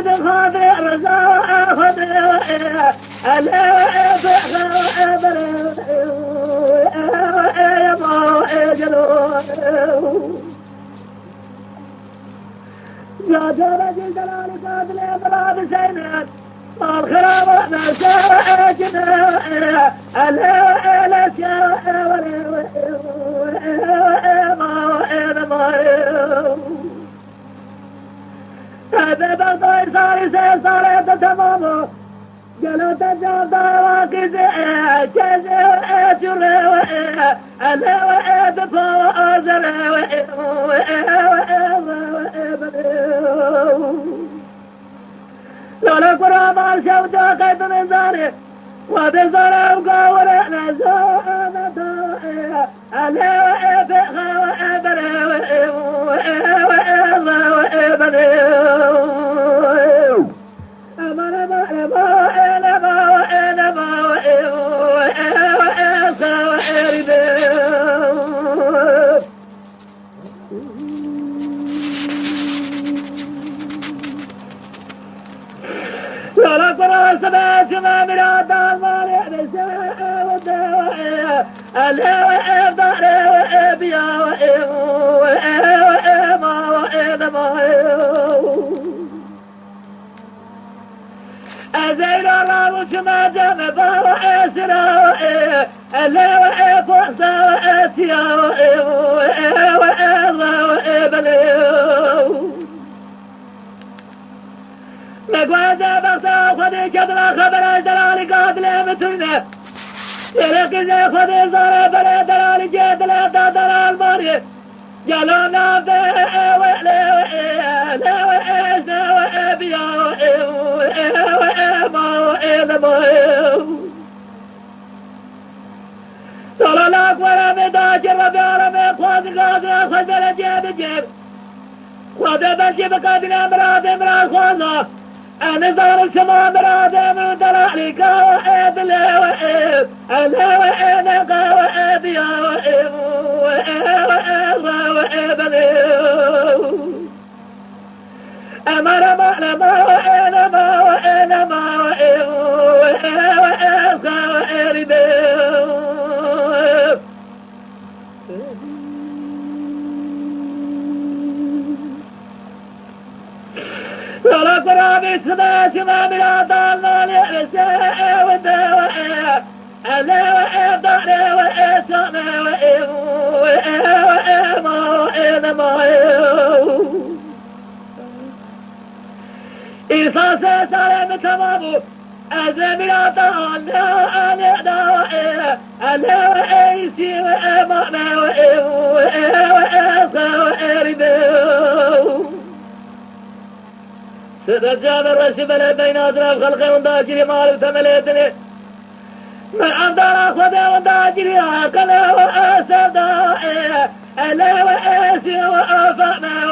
خاطر رزاق خاطر ألا بخاطر يا ما جلو يا جرج الجلال قاتل بلاد سينات الخراب مساجنا ألا لا هذا بغضاء صار صار تمامه قالوا تجاوز واكد كذا أجر ألا وأب فوزر لولا قرآن شوجا قيد من ذلك وبصر وقاور نزومة ألا وأب وأبر وأبر ولا قرى سبات ما مراد المالي بساء والدواء ألا وإبدار وإبيا وإما وإما أزيل الله وشما جنبا وإسرا ألا وإفوسا وإتيا وإما وإبليو مقواد بغتا خذي كبلا خبر دلالي قاتل مترنا يركز خذي زار بلا دلالي جيد لا دلال ماري قالوا نافذ وإلا وإلا وإسنا وإبيا وإما وإلما صلى الله ولا مداجر وبيارا مقواد قاتل خذ جيب جيب خذ بجيب قاتل امراد امراد خوانا أنا صار الشمال برادة من دلالك وإب لا وإب ألا وإنك وإب يا وإب وإب ليو أمر مألما وإنما وإنما وإب وإبك وإب ولا قرابي سماش ما مراد المالي رساء والدواء ألا وإبدار وإسانا وإما إيساس سالم تمامو أزميات أنا دواء ألا وإيسي وإمانا وإربو ستجاب الرشب بين أطراف خلقه ونداجري مال ثمليتني من أمدار أخوذ ونداجري عقنا وأسف دائع ألا وأسي وأفقنا